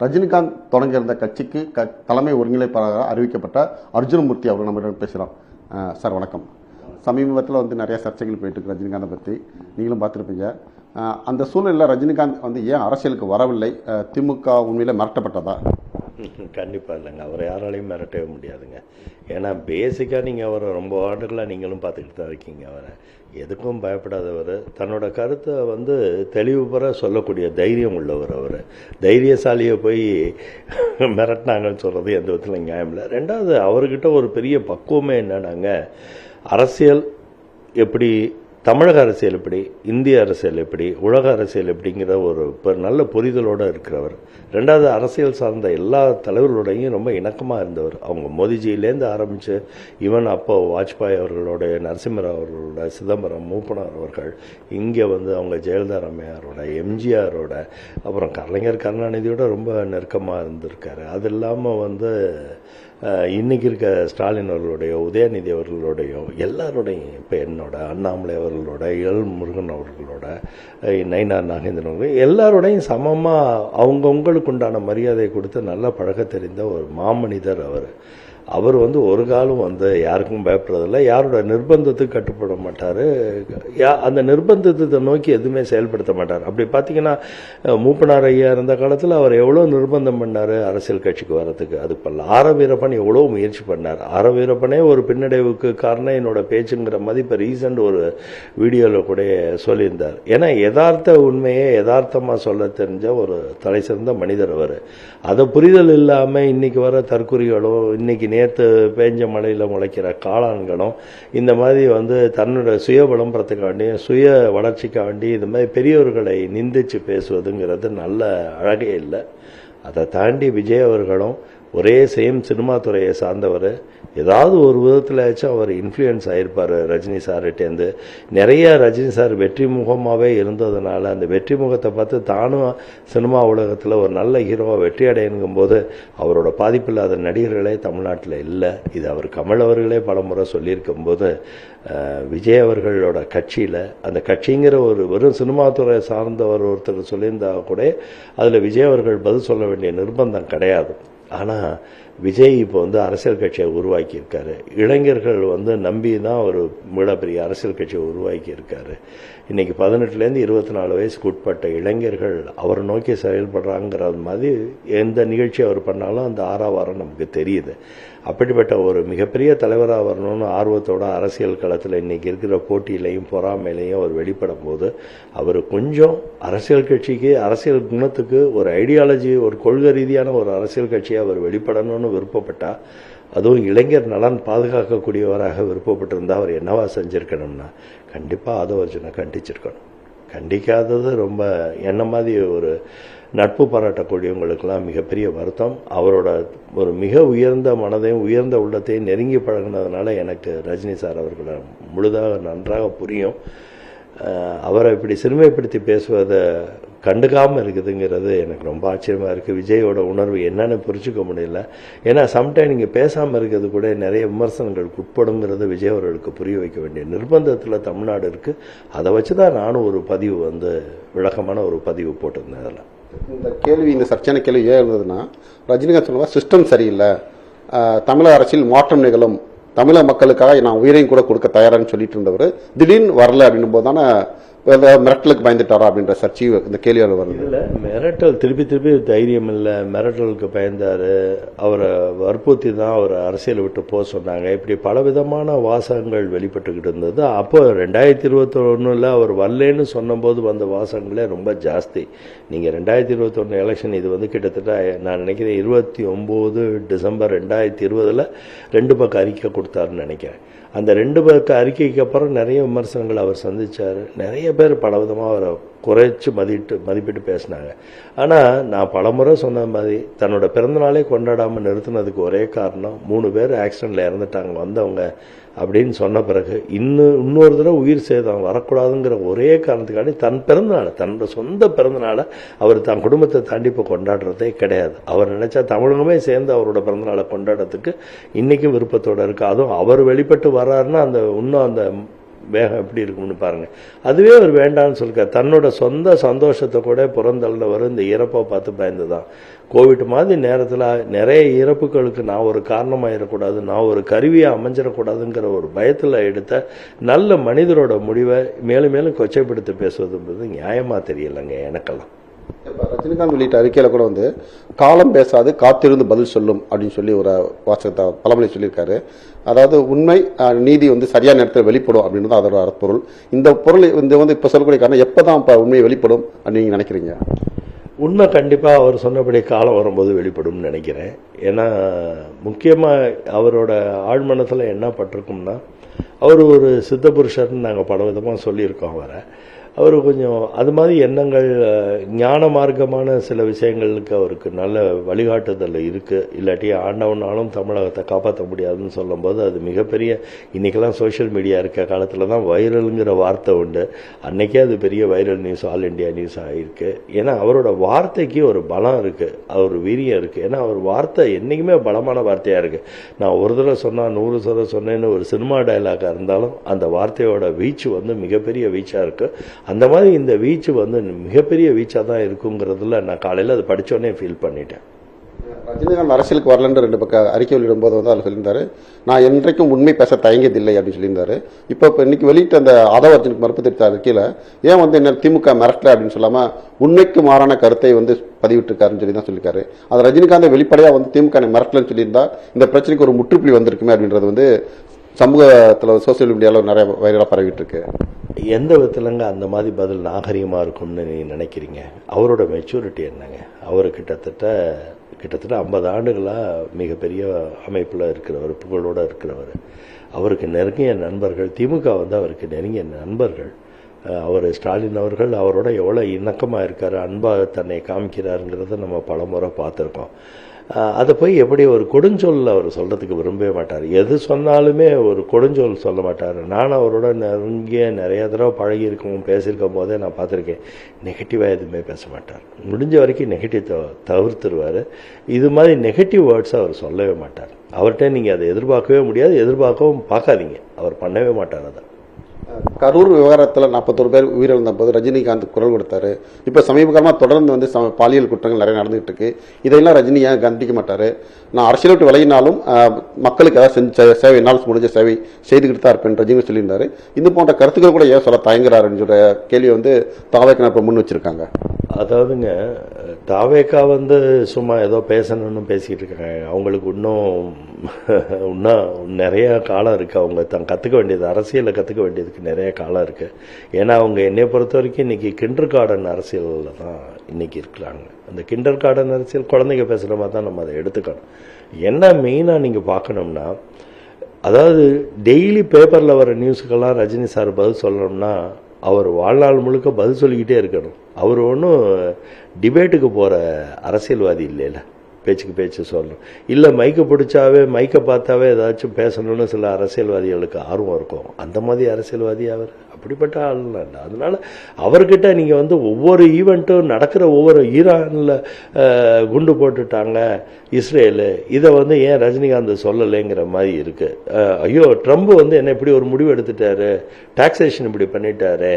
ரஜினிகாந்த் தொடங்கியிருந்த கட்சிக்கு தலைமை ஒருங்கிணைப்பாளராக அறிவிக்கப்பட்ட அர்ஜுனமூர்த்தி அவர்கள் நம்மிடம் பேசுகிறோம். சார் வணக்கம். சமீபத்தில் நிறைய சர்ச்சைகள் போயிட்டு இருக்கு ரஜினிகாந்தை பற்றி, நீங்களும் பார்த்துருப்பீங்க. அந்த சூழலில் ரஜினிகாந்த் ஏன் அரசியலுக்கு வரவில்லை? திமுக உண்மையில் மிரட்டப்பட்டதா? கண்டிப்பாக இல்லைங்க, அவரை யாராலையும் மிரட்டவே முடியாதுங்க. ஏன்னா பேசிக்காக நீங்கள் அவரை ரொம்ப ஆண்டுகளாக நீங்களும் பார்த்துக்கிட்டு தான் இருக்கீங்க. அவரை எதுக்கும் பயப்படாதவர், தன்னோட கருத்தை தெளிவு பெற சொல்லக்கூடிய தைரியம் உள்ளவர். அவர் தைரியசாலியை போய் மிரட்டினாங்கன்னு சொல்கிறது எந்த விதத்தில் நியாயம் இல்லை. ரெண்டாவது, அவர்கிட்ட ஒரு பெரிய பக்குவமே என்னன்னாங்க, அரசியல் எப்படி, தமிழக அரசியல் எப்படி, இந்திய அரசியல் எப்படி, உலக அரசியல் எப்படிங்கிற ஒரு நல்ல புரிதலோடு இருக்கிறவர். ரெண்டாவது, அரசியல் சார்ந்த எல்லா தலைவர்களோடையும் ரொம்ப இணக்கமாக இருந்தவர். அவங்க மோதிஜியிலேருந்து ஆரம்பித்து ஈவன் அப்போ வாஜ்பாய் அவர்களோட, நரசிம்மராவ் அவர்களோட, சிதம்பரம், மூப்பனார் அவர்கள், இங்கே அவங்க ஜெயலலிதா அம்மையாரோட, எம்ஜிஆரோட, அப்புறம் கலைஞர் கருணாநிதியோட ரொம்ப நெருக்கமாக இருந்திருக்காரு. அது இல்லாமல் இன்றைக்கி இருக்க ஸ்டாலின் அவர்களுடைய, உதயநிதி அவர்களுடையோ, எல்லாரோடையும், இப்போ என்னோட அண்ணாமலை அவர்களோட, எல் முருகன் அவர்களோட, நயினார் நாகேந்திரன் அவர்கள் எல்லாரோடையும் சமமாக அவங்கவுங்களுக்கு உண்டான மரியாதை கொடுத்து நல்லா பழக தெரிந்த ஒரு மாமனிதர் அவர். அவர் ஒரு காலம் யாருக்கும் பயப்படுறதில்லை, யாரோட நிர்பந்தத்துக்கு கட்டுப்பட மாட்டார், அந்த நிர்பந்தத்தை நோக்கி எதுவுமே செயல்படுத்த மாட்டார். அப்படி பார்த்தீங்கன்னா மூப்பனார் ஐயா இருந்த காலத்தில் அவர் எவ்வளோ நிர்பந்தம் பண்ணார் அரசியல் கட்சிக்கு வர்றதுக்கு. அது இப்போ ஆர வீரப்பன் எவ்வளோ முயற்சி பண்ணார். ஆர வீரப்பனே ஒரு பின்னடைவுக்கு காரணம் என்னோட பேச்சுங்கிற மாதிரி இப்போ ரீசெண்ட் ஒரு வீடியோவில் கூட சொல்லியிருந்தார். ஏன்னா யதார்த்த உண்மையை யதார்த்தமாக சொல்ல தெரிஞ்ச ஒரு தலை சிறந்த மனிதர் அவர். அதை புரிதல் இல்லாமல் இன்றைக்கி வர தற்குறிகளும், இன்றைக்கி நேற்று பேஞ்ச மழையில் முளைக்கிற காளான்களும், இந்த மாதிரி தன்னோட சுய விளம்பரத்துக்காண்டியும் சுய வளர்ச்சிக்காண்டி இந்த மாதிரி பெரியவர்களை நிந்திச்சு பேசுவதுங்கிறது நல்ல அழகே இல்லை. அதை தாண்டி விஜய் அவர்களும் ஒரே சேம் சினிமா துறையை சார்ந்தவர். ஏதாவது ஒரு விதத்திலாச்சும் அவர் இன்ஃப்ளூயன்ஸ் ஆகிருப்பார் ரஜினி சார்கிட்டேருந்து. நிறைய ரஜினி சார் வெற்றி முகமாகவே இருந்ததுனால அந்த வெற்றி முகத்தை பார்த்து தானும் சினிமா உலகத்தில் ஒரு நல்ல ஹீரோவாக வெற்றி அடையணுங்கும்போது அவரோட பாதிப்பில்லாத நடிகர்களே தமிழ்நாட்டில் இல்லை. இது அவர் கமல் அவர்களே பல முறை சொல்லியிருக்கும்போது விஜய் அவர்களோட கட்சியில், அந்த கட்சிங்கிற ஒரு வெறும் சினிமா துறை சார்ந்தவர் ஒருத்தர் சொல்லியிருந்தால் கூட அதில் விஜய் அவர்கள் பதில் சொல்ல வேண்டிய நிர்பந்தம் கிடையாது. ஆனால் விஜய் இப்போ அரசியல் கட்சியை உருவாக்கியிருக்காரு. இளைஞர்கள் நம்பி தான் ஒரு மிகப்பெரிய அரசியல் கட்சியை உருவாக்கியிருக்காரு. இன்றைக்கி 18லேருந்து 24 வயசுக்கு உட்பட்ட இளைஞர்கள் அவரை நோக்கி செயல்படுறாங்கிற மாதிரி எந்த நிகழ்ச்சி அவர் பண்ணாலும் அந்த ஆறாவாரம் நமக்கு தெரியுது. அப்படிப்பட்ட ஒரு மிகப்பெரிய தலைவராக வரணும்னு ஆர்வத்தோட அரசியல் களத்தில் இன்றைக்கி இருக்கிற போட்டியிலையும் பொறாமையிலையும் அவர் வெளிப்படும் போது அவர் கொஞ்சம் அரசியல் கட்சிக்கு, அரசியல் குணத்துக்கு ஒரு ஐடியாலஜி, ஒரு கொள்கை ரீதியான ஒரு அரசியல் கட்சியை அவர் வெளிப்படணும்னு விருப்பப்பட்டால், அதுவும் இளைஞர் நலன் பாதுகாக்கக்கூடியவராக விருப்பப்பட்டிருந்தால் அவர் என்னவா செஞ்சுருக்கணும்னா கண்டிப்பாக ஆதவர்ஜனை கண்டிச்சிருக்கணும். கண்டிக்காதது ரொம்ப என்ன மாதிரி ஒரு நட்பு பாராட்டக்கூடியவங்களுக்கெல்லாம் மிகப்பெரிய வருத்தம். அவரோட ஒரு மிக உயர்ந்த மனதையும் உயர்ந்த உள்ளத்தையும் நெருங்கி பழகினதுனால எனக்கு ரஜினி சார் அவர்களை முழுதாக நன்றாக புரியும். அவரை இப்படி சிறுமைப்படுத்தி பேசுவதை கண்டுக்காமல் இருக்குதுங்கிறது எனக்கு ரொம்ப ஆச்சரியமாக இருக்குது. விஜயோட உணர்வு என்னென்னு புரிஞ்சுக்க முடியல. ஏன்னா சம்டைம் நீங்கள் பேசாமல் இருக்கிறது கூட நிறைய விமர்சனங்களுக்கு உட்படுங்கிறது விஜய் அவர்களுக்கு புரிய வைக்க வேண்டிய நிர்பந்தத்தில் தமிழ்நாடு இருக்குது. அதை வச்சு தான் நானும் ஒரு பதிவு விளக்கமான ஒரு பதிவு போட்டிருந்தேன். அதில் இந்த கேள்வி, இந்த சர்ச்சையான கேள்வி ஏன் இருந்ததுன்னா, ரஜினிகாந்த் சொன்னவா சிஸ்டம் சரியில்லை, தமிழக அரசியல் மாற்றம் நிகழும், தமிழக மக்களுக்காக நான் உயிரையும் கூட கொடுக்க தயாரான்னு சொல்லிட்டு இருந்தவர் திடீர்னு வரல அப்படின்னும் போது தானே மிரட்டலுக்கு பயந்துட்டாரா அப்படின்ற சர்ச்சை இந்த கேள்வியால் வருது. இல்லை, மிரட்டல் திருப்பி தைரியம் இல்லை, மிரட்டலுக்கு பயந்தார், அவரை வற்புறுத்தி தான் அவர் அரசியலை விட்டு போக சொன்னாங்க. இப்படி பலவிதமான வாசகங்கள் வெளிப்பட்டுக்கிட்டு இருந்தது. அப்போ 2021 அவர் வரலேன்னு சொன்னபோது வந்த வாசகங்களே ரொம்ப ஜாஸ்தி. நீங்கள் 2021 எலெக்ஷன் இது கிட்டத்தட்ட நான் நினைக்கிறேன் 29 டிசம்பர் 2020 2 பக்கம் அறிக்கை கொடுத்தாருன்னு நினைக்கிறேன். அந்த 2 பக்க அறிக்கைக்கு அப்புறம் நிறைய விமர்சனங்கள் அவர் சந்தித்தார். நிறைய பேர் பலவிதமாக அவரை குறைச்சி மதிப்பிட்டு பேசினாங்க. ஆனால் நான் பலமுறை சொன்ன மாதிரி தன்னோட பிறந்தநாளே கொண்டாடாமல் நிறுத்தினதுக்கு ஒரே காரணம் 3 பேர் ஆக்சிடெண்ட்டில் இறந்துட்டாங்க வந்தவங்க அப்படின்னு சொன்ன பிறகு இன்னொரு தடவை உயிர் சேதம் வரக்கூடாதுங்கிற ஒரே காரணத்துக்காண்டி தன் பிறந்தநாளை, தன்னோட சொந்த பிறந்தநாளை அவர் தன் குடும்பத்தை தாண்டி இப்போ கொண்டாடுறதே கிடையாது. அவர் நினைச்சா தமிழகமே சேர்ந்து அவரோட பிறந்தநாளை கொண்டாடுறதுக்கு இன்றைக்கும் விருப்பத்தோடு இருக்குது. அதுவும் அவர் வெளிப்பட்டு வர்றாருன்னா இன்னும் அந்த வேகம் எப்படி இருக்கும்னு பாருங்கள். அதுவே அவர் வேண்டான்னு சொல்லிருக்கார். தன்னோட சொந்த சந்தோஷத்தை கூட புறந்தள்ளவர் இந்த இறப்பை பார்த்து பயந்து தான். கோவிட் மாதிரி நேரத்தில் நிறைய இறப்புகளுக்கு நான் ஒரு காரணமாயிடக்கூடாது, நான் ஒரு கருவியாக அமைஞ்சிடக்கூடாதுங்கிற ஒரு பயத்தில் எடுத்த நல்ல மனிதரோட முடிவை மேலும் மேலும் கொச்சைப்படுத்தி பேசுவதுன்றது நியாயமாக தெரியலைங்க எனக்கெல்லாம். இப்போ ரஜினிகாந்த் வெளியிட்ட அறிக்கையில் கூட வந்து காலம் பேசாது காத்திருந்து பதில் சொல்லும் அப்படின்னு சொல்லி ஒரு வாசகத்தை பழமொழி சொல்லியிருக்காரு. அதாவது உண்மை நீதி வந்து சரியான நேரத்தில் வெளிப்படும் அப்படின்றது அதோட அர்த்தப்பொருள். இந்த பொருள் இந்த வந்து இப்போ சொல்லக்கூடிய காரணம் எப்போ தான் இப்போ உண்மை வெளிப்படும் அப்படின்னு நீங்கள் நினைக்கிறீங்க? உண்மை கண்டிப்பாக அவர் சொன்னபடி காலம் வரும்போது வெளிப்படும்னு நினைக்கிறேன். ஏன்னா முக்கியமாக அவரோட ஆழ்மனத்தில் என்ன பட்டிருக்கும்னா, அவர் ஒரு சித்த புருஷர்னு நாங்கள் பல விதமாக சொல்லியிருக்கோம். அவர் கொஞ்சம் அது மாதிரி எண்ணங்கள், ஞான மார்க்கமான சில விஷயங்களுக்கு அவருக்கு நல்ல வழிகாட்டுதல் இருக்குது. இல்லாட்டி ஆண்டவனாலும் தமிழகத்தை காப்பாற்ற முடியாதுன்னு சொல்லும்போது அது மிகப்பெரிய, இன்றைக்கெல்லாம் சோஷியல் மீடியா இருக்க காலத்தில் தான் வைரலுங்கிற வார்த்தை உண்டு. அன்றைக்கே அது பெரிய viral news, all India news ஆகிருக்கு. ஏன்னா அவரோட வார்த்தைக்கு ஒரு பலம் இருக்குது, அவர் வீரியம் இருக்குது. ஏன்னா அவர் வார்த்தை என்றைக்குமே பலமான வார்த்தையாக இருக்குது. நான் ஒரு தடவை சொன்னால் 100 தடவை சொன்னேன்னு ஒரு சினிமா டைலாக்காக இருந்தாலும் அந்த வார்த்தையோட வீச்சு வந்து மிகப்பெரிய வீச்சாக இருக்குது. அந்த மாதிரி இந்த வீச்சு வந்து மிகப்பெரிய வீச்சாக தான் இருக்குங்கிறதுல நான் காலையில் அதை படித்தோடனே ஃபீல் பண்ணிட்டேன். ரஜினிகாந்த் அரசியலுக்கு வரலன்ற 2 பக்கம் அறிக்கை வெளியிடும்போது வந்து அதில் சொல்லியிருந்தாரு, நான் என்றைக்கும் உண்மை பேச தயங்கியதில்லை அப்படின்னு சொல்லியிருந்தாரு. இப்போ இன்னைக்கு வெளியிட்ட அந்த ஆதவர்ஜனுக்கு மறுப்பு தெரிவித்த அறிக்கையில் ஏன் வந்து என்ன திமுக மிரட்டல அப்படின்னு சொல்லாமல் உண்மைக்கு மாறான கருத்தை வந்து பதிவிட்டிருக்காருன்னு சொல்லி தான் சொல்லியிருக்காரு. அது ரஜினிகாந்த் வெளிப்படையாக வந்து திமுக மிரட்டலன்னு சொல்லியிருந்தா இந்த பிரச்சனைக்கு ஒரு முற்றுப்புள்ளி வந்திருக்குமே அப்படின்றது வந்து சமூகத்தில் சோசியல் மீடியாவில் நிறைய வைரலாக பரவிட்டு இருக்கு. எந்த விதத்துலங்க அந்த மாதிரி பதில் நாகரிகமாக இருக்கும்னு நீங்கள் நினைக்கிறீங்க? அவரோட மெச்சூரிட்டி என்னங்க? அவர் கிட்டத்தட்ட 50 ஆண்டுகளாக மிகப்பெரிய அமைப்பில் இருக்கிறவர், புகழோடு இருக்கிறவர். அவருக்கு நெருங்கிய நண்பர்கள், திமுக வந்து அவருக்கு நெருங்கிய நண்பர்கள். அவர் ஸ்டாலின் அவர்கள் அவரோட எவ்வளோ இணக்கமாக இருக்கார், அன்பாக தன்னை காமிக்கிறாருங்கிறத நம்ம பல முறை பார்த்துருக்கோம். அதை போய் எப்படி ஒரு கொடுஞ்சொல் அவர் சொல்கிறதுக்கு விரும்பவே மாட்டார். எது சொன்னாலுமே ஒரு கொடுஞ்சொல் சொல்ல மாட்டார். நான் அவரோட நிறைய தடவை பழகியிருக்கோம், பேசியிருக்கும் போதே நான் பார்த்துருக்கேன். நெகட்டிவாக எதுவுமே பேச மாட்டார். முடிஞ்ச வரைக்கும் நெகட்டிவ் தவிர்த்துருவார். இது மாதிரி நெகட்டிவ் வேர்ட்ஸை அவர் சொல்லவே மாட்டார். அவர்கிட்ட நீங்கள் அதை எதிர்பார்க்கவே முடியாது, எதிர்பார்க்கவும் பார்க்காதீங்க. அவர் பண்ணவே மாட்டார். அதை கரூர் விவகாரத்தில் 41 பேர் உயிரிழந்த போது ரஜினிகாந்த் குரல் கொடுத்தாரு. இப்போ சமீப காலமாக தொடர்ந்து வந்து பாலியல் குற்றங்கள் நிறைய நடந்துகிட்டு இருக்கு. இதையெல்லாம் ரஜினி ஏன் கண்டிக்க மாட்டார்? நான் அரசியல் விட்டு விலகினாலும் மக்களுக்கு ஏதாவது செஞ்ச சேவை, என்னால் முடிஞ்ச சேவை செய்துக்கிட்டு தான் இருப்பேன் ரஜினி சொல்லியிருந்தாரு. இது போன்ற கருத்துக்கள் கூட ஏன் சொல்ல தயங்குறாருன்னு சொல்ற கேள்வி வந்து தாவேக்கா இப்போ முன் வச்சிருக்காங்க. அதாவதுங்க, தாவேக்கா வந்து சும்மா ஏதோ பேசணும்னு பேசிக்கிட்டு இருக்காங்க. அவங்களுக்கு இன்னும் நிறைய காலம் இருக்குது. அவங்க கற்றுக்க வேண்டியது, அரசியலை கற்றுக்க வேண்டியதுக்கு நிறைய காலம் இருக்குது. ஏன்னா அவங்க என்னை பொறுத்த வரைக்கும் இன்றைக்கி கிண்டர் கார்டன் அரசியலில் தான் இன்றைக்கி இருக்கிறாங்க. அந்த கிண்டர் கார்டன் அரசியல் குழந்தைங்க பேசுகிற மாதிரி தான் நம்ம அதை எடுத்துக்கணும். என்ன மெயினாக நீங்கள் பார்க்கணும்னா, அதாவது டெய்லி பேப்பரில் வர நியூஸுக்கெல்லாம் ரஜினி சார் பதில் சொல்லணும்னா அவர் வாழ்நாள் முழுக்க பதில் சொல்லிக்கிட்டே இருக்கணும். அவர் ஒன்றும் டிபேட்டுக்கு போகிற அரசியல்வாதி இல்லைல்ல, பேச்சுக்கு பேச்சு சொல்லணும். இல்லை மைக்கை பிடிச்சாவே, மைக்கை பார்த்தாவே ஏதாச்சும் பேசணும்னு சில அரசியல்வாதிகளுக்கு ஆர்வம் இருக்கும். அந்த மாதிரி அரசியல்வாதி அவர் அப்படிப்பட்ட ஆள்லாம் இல்லை. அதனால அவர்கிட்ட நீங்கள் வந்து ஒவ்வொரு ஈவெண்ட்டும் நடக்கிற, ஒவ்வொரு ஈரானில் குண்டு போட்டுட்டாங்க இஸ்ரேலு, இதை வந்து ஏன் ரஜினிகாந்த் சொல்லலைங்கிற மாதிரி இருக்குது. ஐயோ, ட்ரம்ப் வந்து என்ன இப்படி ஒரு முடிவு எடுத்துட்டாரு, டாக்ஸேஷன் இப்படி பண்ணிட்டாரு,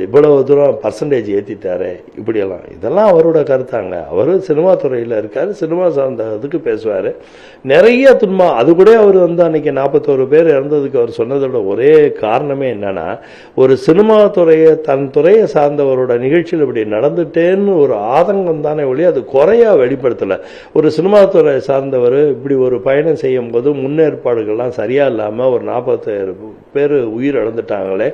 இவ்வளவு தூரம் பர்சன்டேஜ் ஏற்றிட்டாரு, இப்படியெல்லாம் இதெல்லாம் அவரோட கருத்தாங்க. அவர் சினிமா துறையில் இருக்கார், சினிமா சார்ந்ததுக்கு பேசுவார். நிறைய துன்பம் அது கூட அவர் வந்து அன்னைக்கு 41 பேர் இறந்ததுக்கு அவர் சொன்னதோட ஒரே காரணமே என்னன்னா, ஒரு சினிமா துறையை, தன் துறையை சார்ந்தவரோட நிகழ்ச்சியில் இப்படி நடந்துட்டேன்னு ஒரு ஆதங்கம் தானே ஒழிய அது குறையா வெளிப்படுத்தலை. ஒரு சினிமா துறை சார்ந்தவர் இப்படி ஒரு பயணம் செய்யும் போது முன்னேற்பாடுகள்லாம் சரியா இல்லாமல் ஒரு 47 பேர் உயிர் இழந்துட்டாங்களே,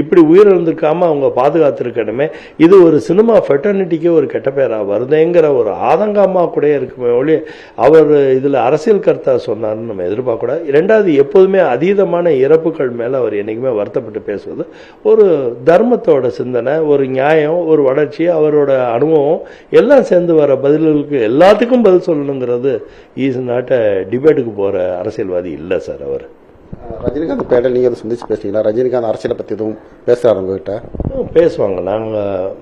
இப்படி உயிரிழந்திருக்காம அவங்க பாதுகாத்திருக்கணுமே, இது ஒரு சினிமா ஃபெட்டர்னிட்டிக்கே ஒரு கெட்ட பேரா வருதுங்கிற ஒரு ஆதங்கமா கூட இருக்குமே ஒழிய அவர் இதில் அரசியல் கருத்தா சொன்னார்னு நம்ம எதிர்பார்க்கக்கூடாது. 2வது, எப்போதுமே அதீதமான இறப்புகள் மேலே அவர் என்றைக்குமே வருத்தப்பட்டு பேசுவது ஒரு தர்மத்தோட சிந்தனை, ஒரு நியாயம், ஒரு வளர்ச்சி, அவரோட அனுபவம் எல்லாம் சேர்ந்து வர பதில்களுக்கு எல்லாத்துக்கும் பதில் சொல்லணுங்கிறது இஸ் நாட் அ டிபேட்டுக்கு போகிற அரசியல்வாதி இல்லை சார் அவர். ரஜினிகாந்த் பேட்டை நீங்கள் அதை சந்திச்சு பேசுறீங்களா? ரஜினிகாந்த் அரசியலை பற்றி எதுவும் பேசுகிறாரு உங்ககிட்ட? பேசுவாங்க. நாங்கள்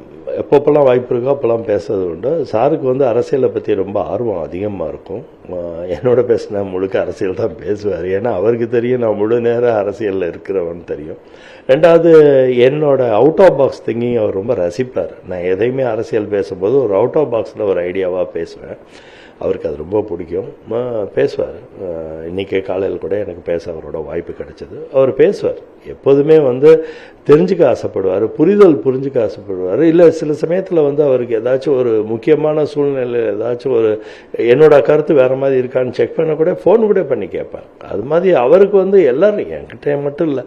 எப்பப்பெல்லாம் வாய்ப்பு இருக்கோ அப்போல்லாம் பேசுறது உண்டு. சாருக்கு வந்து அரசியலை பற்றி ரொம்ப ஆர்வம் அதிகமாக இருக்கும். என்னோட பேசினா முழுக்க அரசியல் தான் பேசுவார். ஏன்னா அவருக்கு தெரியும் நான் முழு நேரம் அரசியலில் இருக்கிறவன்னு தெரியும். ரெண்டாவது, என்னோட அவுட் ஆஃப் பாக்ஸ் திங்கிங் அவர் ரொம்ப ரசிப்பார். நான் எதையுமே அரசியல் பேசும்போது ஒரு அவுட் ஆஃப் பாக்ஸில் ஒரு ஐடியாவாக பேசுவேன். அவருக்கு அது ரொம்ப பிடிக்கும். பேசுவார். இன்றைக்கி காலையில் கூட எனக்கு பேச அவரோட வாய்ப்பு கிடைச்சது. அவர் பேசுவார். எப்போதுமே வந்து தெரிஞ்சுக்க ஆசைப்படுவார், புரிஞ்சுக்க ஆசைப்படுவார். இல்லை சில சமயத்தில் வந்து அவருக்கு ஏதாச்சும் ஒரு முக்கியமான சூழ்நிலை ஏதாச்சும் ஒரு என்னோட கருத்து வேறு மாதிரி இருக்கான்னு செக் பண்ண கூட ஃபோன் கூட பண்ணி கேட்பார். அது மாதிரி அவருக்கு வந்து எல்லோரும், என்கிட்ட மட்டும் இல்லை,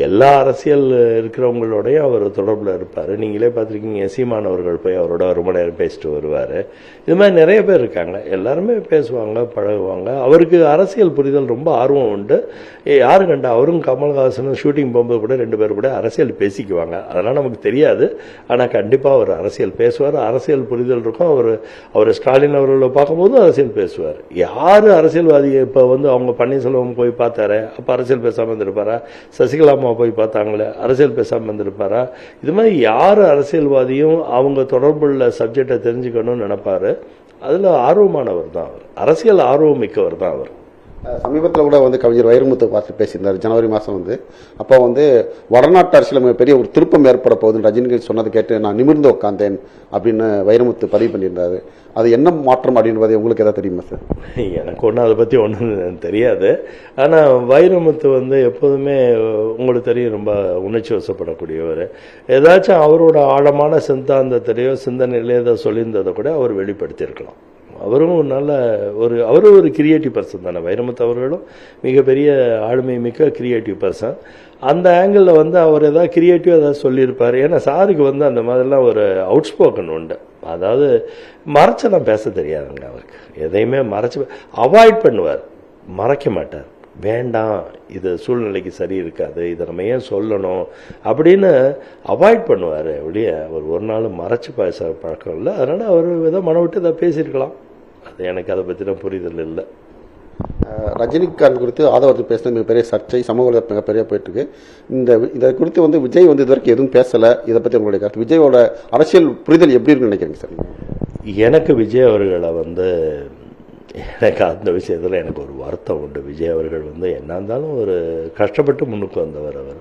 எல்லா அரசியல் இருக்கிறவங்களோடையும் அவர் தொடர்பில் இருப்பார். நீங்களே பார்த்துருக்கீங்க, சீமானவர்கள் போய் அவரோட ரொம்ப நேரம் பேசிட்டு வருவார். இது மாதிரி நிறைய பேர் இருக்காங்க. எல்லாருமே பேசுவாங்க, பழகுவாங்க. அவருக்கு அரசியல் புரிதல் ரொம்ப ஆர்வம் உண்டு. யாரு கண்டா அவரும் கமல்ஹாசனும் ஷூட்டிங் போகும்போது கூட 2 பேர் கூட அரசியல் பேசிக்குவாங்க. அதெல்லாம் நமக்கு தெரியாது. ஆனால் கண்டிப்பாக அவர் அரசியல் பேசுவார். அரசியல் புரிதல் இருக்கும். அவர் ஸ்டாலின் அவர்களை பார்க்கும்போது அரசியல் பேசுவார். யார் அரசியல்வாதி இப்போ வந்து அவங்க பன்னீர்செல்வம் போய் பார்த்தாரு, அப்போ அரசியல் பேசாமல் இருந்திருப்பாரா? சசிகலாமா போய் பார்த்தாங்களே, அரசியல் பேசாமல் இருந்திருப்பாரா? இது மாதிரி யார் அரசியல்வாதியும் அவங்க தொடர்புள்ள சப்ஜெக்டை தெரிஞ்சுக்கணும்னு நினைப்பாரு. அதில் ஆர்வமானவர் தான் அவர். அரசியல் ஆர்வம் மிக்கவர் தான் அவர். சமீபத்தில் கூட வந்து கவிஞர் வைரமுத்து பார்த்து பேசியிருந்தார் ஜனவரி மாதம் வந்து. அப்போ வந்து வடநாட்டு அரசியல் பெரிய ஒரு திருப்பம் ஏற்பட போகுதுன்னு ரஜினிகாந்த் சொன்னதை கேட்டு நான் நிமிர்ந்து உட்காந்தேன் அப்படின்னு வைரமுத்து பதிவு பண்ணியிருந்தாரு. அது என்ன மாற்றம் அப்படின்றது உங்களுக்கு எதாவது தெரியுமா சார்? எனக்கு ஒன்றும் அதை பற்றி ஒன்றும் தெரியாது. ஆனால் வைரமுத்து வந்து எப்போதுமே உங்களுக்கு தெரியும், ரொம்ப உணர்ச்சி வசப்படக்கூடியவர். ஏதாச்சும் அவரோட ஆழமான சிந்தாந்தத்திலேயோ சிந்தனையிலேயோ ஏதோ சொல்லியிருந்ததை கூட அவர் வெளிப்படுத்தியிருக்கலாம். அவரும் அவரும் ஒரு கிரியேட்டிவ் பர்சன் தானே. வைரமுத்து அவர்களும் மிகப்பெரிய ஆளுமை மிக்க கிரியேட்டிவ் பர்சன். அந்த ஆங்கிளில் வந்து அவர் ஏதாவது கிரியேட்டிவாக ஏதாவது சொல்லியிருப்பார். ஏன்னா சாருக்கு வந்து அந்த மாதிரிலாம் ஒரு அவுட் ஸ்போக்கன் உண்டு. அதாவது மறைச்செல்லாம் பேச தெரியாதுங்க அவருக்கு. எதையுமே அவாய்ட் பண்ணுவார், மறைக்க மாட்டார். வேண்டாம், இது சூழ்நிலைக்கு சரி இருக்காது, இதை நம்ம ஏன் சொல்லணும் அப்படின்னு அவாய்ட் பண்ணுவார். ஒழிய அவர் ஒரு நாள் மறைச்சு பேச பழக்கம் இல்லை. அதனால் அவர் ஏதோ மன விட்டு இதை பேசியிருக்கலாம். அது எனக்கு அதை பற்றின புரிதல் இல்லை. ரஜினிகாந்த் குறித்து ஆதவர்கள் பேசுறது மிகப்பெரிய சர்ச்சை சமூக மிகப்பெரிய போயிட்டு இருக்கு. இதை குறித்து வந்து விஜய் வந்து இதுவரைக்கும் எதுவும் பேசலை. இதை பற்றி உங்களுடைய கருத்து, விஜயோட அரசியல் புரிதல் எப்படி இருக்குன்னு நினைக்கிறீங்க சார்? எனக்கு விஜய் அவர்களை வந்து எனக்கு அந்த விஷயத்தில் எனக்கு ஒரு வருத்தம் உண்டு. விஜய் அவர்கள் வந்து என்ன இருந்தாலும் ஒரு கஷ்டப்பட்டு முன்னுக்கு வந்தவர். அவர்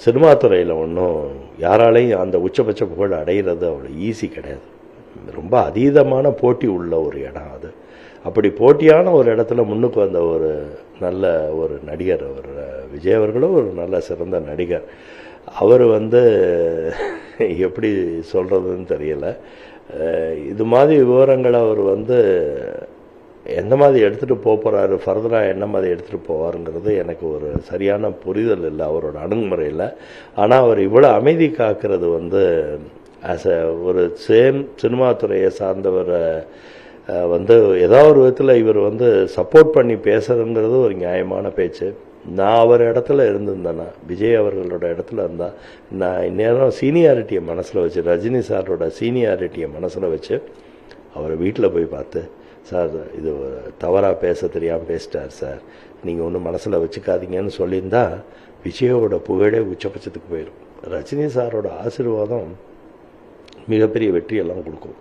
சினிமா துறையில் ஒன்றும் யாராலையும் அந்த உச்சபட்ச புகழ் அடைகிறது அவ்வளோ ஈஸி கிடையாது. ரொம்ப அதீதமான போட்டி உள்ள ஒரு இடம் அது. அப்படி போட்டியான ஒரு இடத்துல முன்னுக்கு வந்த ஒரு நல்ல ஒரு நடிகர் அவர். விஜய் அவர்களும் ஒரு நல்ல சிறந்த நடிகர். அவர் வந்து எப்படி சொல்கிறதுன்னு தெரியலை. இது மாதிரி விவரங்களை அவர் வந்து எந்த மாதிரி எடுத்துகிட்டு போகிறாரு, ஃபர்தராக என்ன மாதிரி எடுத்துகிட்டு போவாருங்கிறது எனக்கு ஒரு சரியான புரிதல் இல்லை அவரோட அணுகுமுறையில். ஆனால் அவர் இவ்வளோ அமைதி காக்கிறது வந்து ஒரு சினிமா துறையை சார்ந்தவரை வந்து ஏதாவது ஒரு விதத்தில் இவர் வந்து சப்போர்ட் பண்ணி பேசுகிறதுங்கிறது ஒரு நியாயமான பேச்சு. நான் அவர் இடத்துல இருந்திருந்தேன்னா, விஜய் அவர்களோட இடத்துல இருந்தால், நான் இந்நேரம் சீனியாரிட்டியை மனசில் வச்சு, ரஜினி சாரோட சீனியாரிட்டியை மனசில் வச்சு அவரை வீட்டில் போய் பார்த்து, சார் இது தவறாக பேச தெரியாமல் பேசிட்டார் சார், நீங்கள் ஒன்றும் மனசில் வச்சுக்காதீங்கன்னு சொல்லியிருந்தா விஜயோட புகழே உச்சபட்சத்துக்கு போயிடும். ரஜினி சாரோட ஆசீர்வாதம் மிகப்பெரிய வெற்றியெல்லாம் கொடுக்கும்.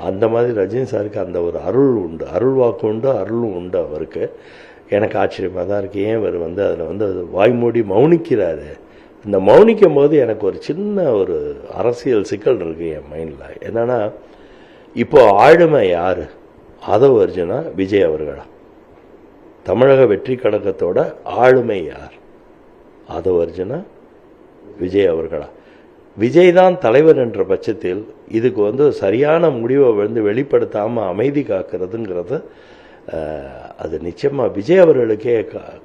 அந்த மாதிரி ரஜினி சாருக்கு அந்த ஒரு அருள் உண்டு, அருள் வாக்கு உண்டு, அருளும் உண்டு அவருக்கு. எனக்கு ஆச்சரியமாக தான் இருக்குது. ஏன் இவர் வந்து அதில் வந்து வாய்மூடி மௌனிக்கிறாரு. இந்த மௌனிக்கும் போது எனக்கு ஒரு சின்ன ஒரு அரசியல் சிக்கல் இருக்குது என் மைண்டில். என்னென்னா, இப்போ ஆளுமை யார்? ஆதவ அர்ஜுனா, விஜய் அவர்களா? தமிழக வெற்றி கழகத்தோட ஆளுமை யார்? ஆதவ அர்ஜுனா, விஜய் அவர்களா? விஜய் தான் தலைவர் என்ற பட்சத்தில் இதுக்கு வந்து சரியான முடிவை வந்து வெளிப்படுத்தாமல் அமைதி காக்கிறதுங்கிறது அது நிச்சயமாக விஜய் அவர்களுக்கே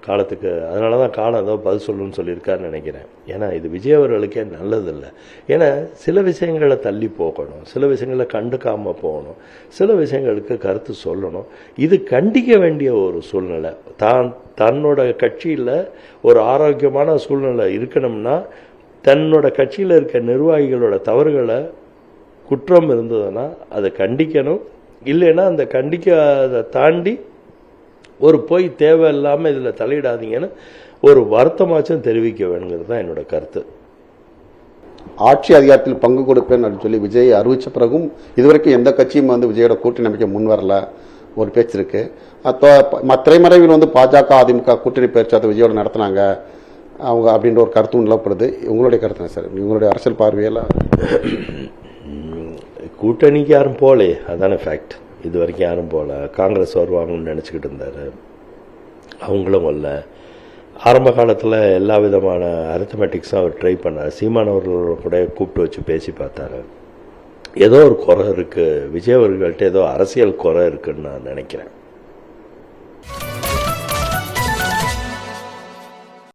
காலத்துக்கு, அதனால தான் காலம் ஏதோ பதில் சொல்லணும்னு சொல்லியிருக்காருன்னு நினைக்கிறேன். ஏன்னா இது விஜய் அவர்களுக்கே நல்லதில்லை. ஏன்னா சில விஷயங்களை தள்ளி போகணும், சில விஷயங்களை கண்டுக்காமல் போகணும், சில விஷயங்களுக்கு கருத்து சொல்லணும். இது கண்டிக்க வேண்டிய ஒரு சூழ்நிலை. தன்னோட கட்சியில் ஒரு ஆரோக்கியமான சூழ்நிலை இருக்கணும்னா, தன்னோட கட்சியில் இருக்க நிர்வாகிகளோட தவறுகளை குற்றம் இருந்ததுன்னா அதை கண்டிக்கணும். இல்லைன்னா அந்த கண்டிக்காத தாண்டி ஒரு போய் தேவையில்லாமல் இதில் தலையிடாதீங்கன்னு ஒரு வருத்தமாச்சும் தெரிவிக்க வேணுங்கிறது தான் என்னோட கருத்து. ஆட்சி அதிகாரத்தில் பங்கு கொடுப்பேன் அப்படின்னு சொல்லி விஜய் அறிவித்த பிறகும் இதுவரைக்கும் எந்த கட்சியும் வந்து விஜயோட கூட்டணி அமைக்க முன் வரல ஒரு பேச்சு இருக்கு. திரைமறைவில் வந்து பாஜக அதிமுக கூட்டணி பேச்சுவார்த்தை விஜயோட நடத்தினாங்க அவங்க அப்படின்ற ஒரு கருத்து நிலப்படுது. உங்களுடைய கருத்து சார், உங்களுடைய அரசியல் பார்வையில்? கூட்டணிக்கு யாரும் போகலே, அதான ஃபேக்ட். இது வரைக்கும் யாரும் போகல. காங்கிரஸ் வருவாங்கன்னு நினச்சிக்கிட்டு இருந்தார், அவங்களும் வரல. ஆரம்ப காலத்தில் எல்லா விதமான அரித்தமெட்டிக்ஸும் அவர் ட்ரை பண்ணார். சீமானவர்களோட கூட கூப்பிட்டு வச்சு பேசி பார்த்தாரு. ஏதோ ஒரு குறை இருக்குது விஜய் அவர்கள்ட்ட, ஏதோ அரசியல் குறை இருக்குன்னு நான் நினைக்கிறேன்.